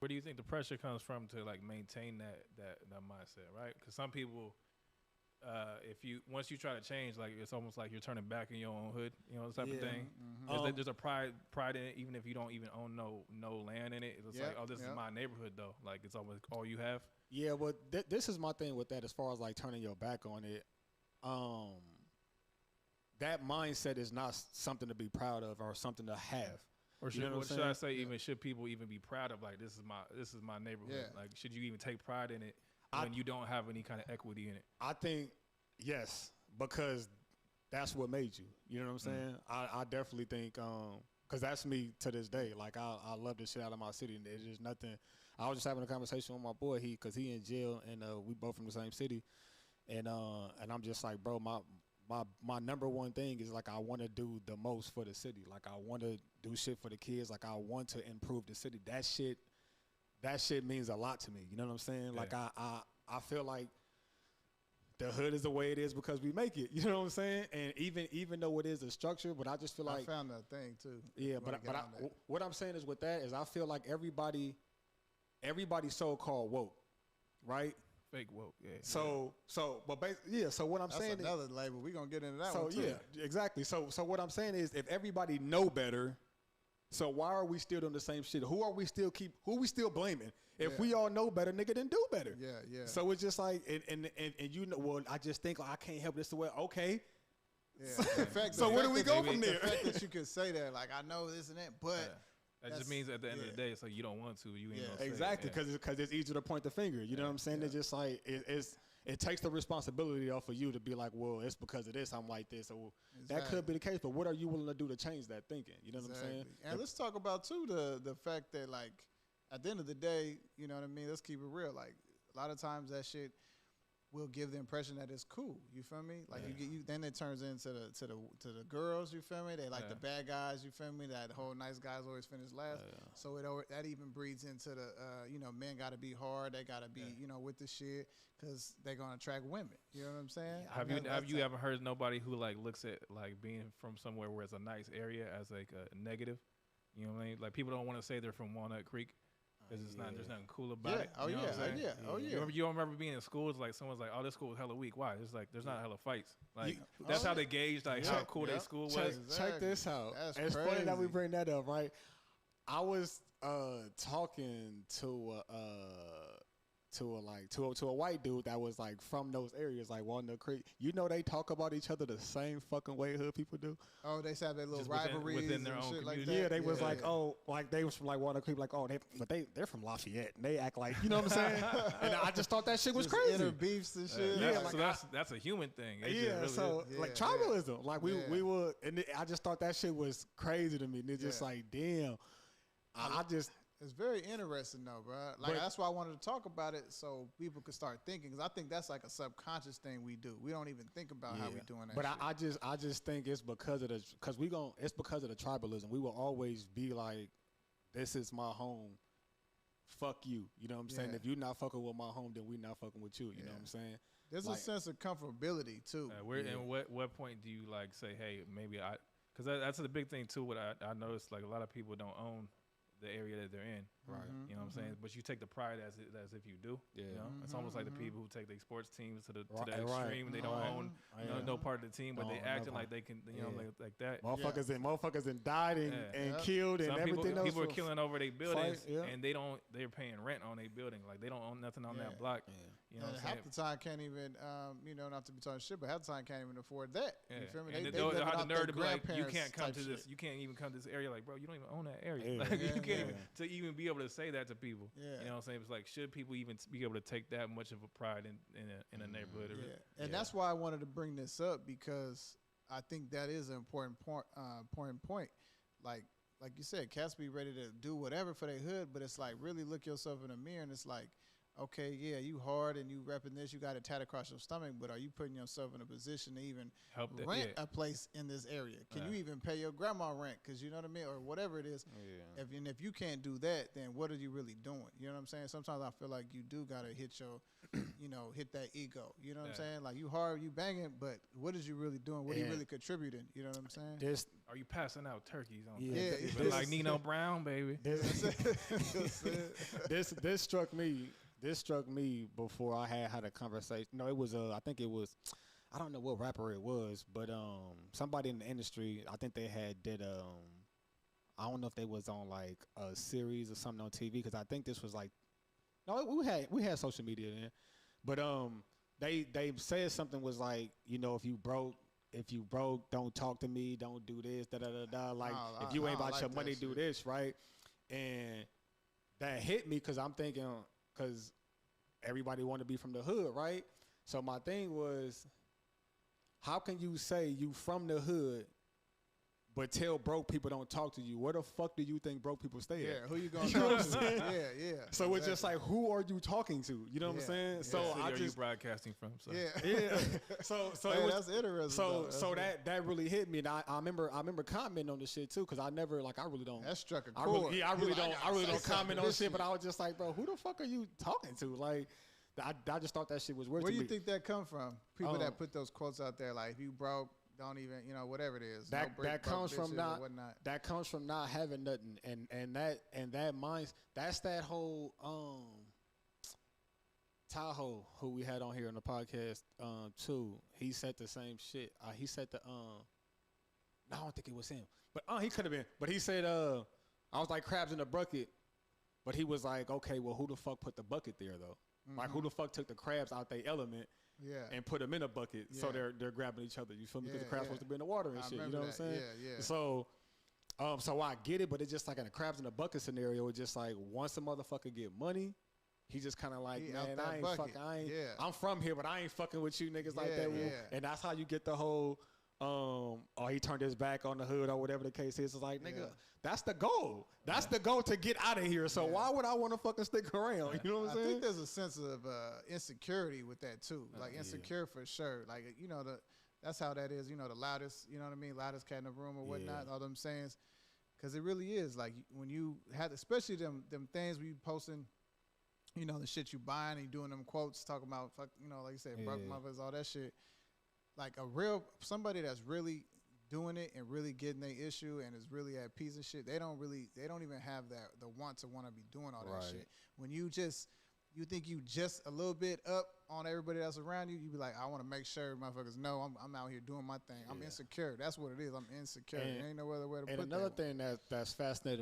Where do you think the pressure comes from to like maintain that mindset, right? Because some people, if you once you try to change, like it's almost like you're turning back in your own hood, you know, this type of thing. There's a pride in it, even if you don't even own no land in it. It's like, oh, this is my neighborhood though. Like it's almost all you have. Yeah, well, this is my thing with that. As far as like turning your back on it, that mindset is not something to be proud of or something to have. Or should I say, even should people even be proud of, like, this is my neighborhood? Yeah. Like, should you even take pride in it when you don't have any kind of equity in it? I think yes, because that's what made you. You know what I'm saying? I definitely think because that's me to this day. Like I love the shit out of my city, and there's just nothing. I was just having a conversation with my boy, because he in jail, and we both from the same city, and I'm just like, bro, my number one thing is like I want to do the most for the city. Like I want to do shit for the kids. Like I want to improve the city. That shit means a lot to me. You know what I'm saying? Yeah. Like I feel like the hood is the way it is because we make it. You know what I'm saying? And even though it is a structure, but I just feel like I found that thing too. Yeah, but what I'm saying is with that is I feel like everybody so-called woke, right? Fake woke, yeah. So what I'm saying is another label. We're gonna get into that one too. Yeah, exactly. So what I'm saying is if everybody know better, so why are we still doing the same shit? Who we still blaming? If we all know better, nigga, then do better. Yeah. So it's just like and you know, well, I just think I can't help this the way. Okay. Yeah. So where do we go from there? The fact that you could say that, like, I know this and that, but that just means at the end of the day, it's like you don't want to. You ain't gonna say exactly, because it's easier to point the finger. You know what I'm saying? It's just like it takes the responsibility off of you to be like, well, it's because of this I'm like this. So that could be the case, but what are you willing to do to change that thinking? You know what I'm saying? And let's talk about too the fact that, like, at the end of the day, you know what I mean? Let's keep it real. Like, a lot of times that shit will give the impression that it's cool. You feel me? Like then it turns into the girls. You feel me? They like the bad guys. You feel me? That whole nice guys always finish last. So that even breeds into the men got to be hard. They got to be with the shit because they're gonna attract women. You know what I'm saying? Have you ever heard nobody who like looks at like being from somewhere where it's a nice area as like a negative? You know what I mean? Like people don't want to say they're from Walnut Creek. Because there's nothing cool about it. Oh, yeah. You don't remember being in schools like someone's like, oh, this school is hella weak. Why? It's like there's not hella fights. Like that's how they gauge like how cool their school was. Check this out. It's funny that we bring that up, right? I was talking to a white dude that was like from those areas, like Walnut Creek. You know, they talk about each other the same fucking way hood people do. Oh, they have their little rivalries within their own shit community. like that. Yeah, they was like, oh, like they was from like Walnut Creek, like, oh, they're from Lafayette, and they act like, you know what I'm saying? And I just thought that shit was crazy. Inner beefs and shit. That's a human thing. Like tribalism, like we were, and I just thought that shit was crazy to me. And it's just like, damn, It's very interesting though, bro. Like that's why I wanted to talk about it so people could start thinking. Because I think that's like a subconscious thing we do. We don't even think about how we doing that. But shit. I just think it's because of the tribalism. We will always be like, this is my home. Fuck you. You know what I'm saying? If you're not fucking with my home, then we not fucking with you. You know what I'm saying? There's a sense of comfortability too. And what point do you like say, hey, maybe because that's the big thing too. What I noticed, like a lot of people don't own the area that they're in, right? You know what I'm saying? But you take the pride as if you do. Yeah, you know? It's almost like the people who take their sports teams to the extreme. They don't own no part of the team, but they acting like they can, like that. Motherfuckers and died and killed and everything else. People are killing over their buildings, and they're paying rent on their building. Like they don't own nothing on that block. You know, half the time can't even, not to be talking shit, but half the time can't even afford that. You feel me? And they have the nerve to be like, you can't come to this. You can't even come to this area. Like, bro, you don't even own that area. Like, you can't even to even be able to say that to people. You know what I'm saying? It's like, should people even be able to take that much of a pride in a neighborhood? And that's why I wanted to bring this up, because I think that is an important point. Like you said, cats be ready to do whatever for their hood, but it's like, really look yourself in the mirror and it's like, okay, yeah, you hard and you repping this, you got a tat across your stomach, but are you putting yourself in a position to even rent a place in this area? Can you even pay your grandma rent? Because you know what I mean? Or whatever it is. If you can't do that, then what are you really doing? You know what I'm saying? Sometimes I feel like you do gotta hit your, hit that ego. You know what I'm saying? Like you hard, you banging, but what is you really doing? What are you really contributing? You know what I'm saying? Are you passing out turkeys on? Yeah, like Nino Brown, baby. This struck me. This struck me before I had a conversation. No, it was I think it was, I don't know what rapper it was, but somebody in the industry. I think they did I don't know if they was on like a series or something on TV, because I think this was like, no, we had social media then, but they said something was like, if you broke, don't talk to me, don't do this, da da da da. Like if you ain't about your money, do this, right? And that hit me because I'm thinking, because everybody want to be from the hood, right? So my thing was, how can you say you from the hood but tell broke people don't talk to you? Where the fuck do you think broke people stay at? Yeah, who you gonna talk to? Yeah. So exactly. It's just like, who are you talking to? You know what I'm saying? Yeah. So I just, are you broadcasting from? So. Yeah. So hey, it was, that's interesting. So that really hit me, and I remember commenting on this shit too, because I never I really don't. That struck a chord. I really don't comment on shit, but I was just like, bro, who the fuck are you talking to? Like, I just thought that shit was weird. Where to do you me. think that come from? People that put those quotes out there, like if you broke, don't even, whatever it is. That comes from not having nothing, and that minds. That's that whole Tahoe, who we had on here on the podcast too. He said the same shit. He said no, I don't think it was him, but he could have been. But he said I was like crabs in a bucket, but he was like, okay, well, who the fuck put the bucket there though? Mm-hmm. Like who the fuck took the crabs out their element? Yeah. And put them in a bucket, so they're grabbing each other. You feel me? Because the crab's supposed to be in the water and shit. You know what I'm saying? Yeah. So, so I get it, but it's just like in a crabs in a bucket scenario. It's just like once a motherfucker get money, he just kind of like, man, I'm from here, but I ain't fucking with you niggas like that. Yeah. And that's how you get the whole, he turned his back on the hood or whatever the case is. It's like, nigga, that's the goal. That's the goal to get out of here. So why would I want to fucking stick around? You know what I'm saying? I think there's a sense of insecurity with that too. Like insecure for sure. Like, that's how that is. The loudest, you know what I mean? Loudest cat in the room or whatnot, all them sayings. Because it really is. Like when you have, especially them things where you posting, the shit you buying and you doing them quotes, talking about, fuck, like you said, broke mothers, all that shit. Like somebody that's really doing it and really getting their issue and is really at peace and shit, they don't even have the want to be doing all that shit. When you think you just a little bit up on everybody that's around you, you be like, I want to make sure motherfuckers know I'm out here doing my thing. I'm insecure. That's what it is. I'm insecure. There ain't no other way to put that. And another thing that's fascinating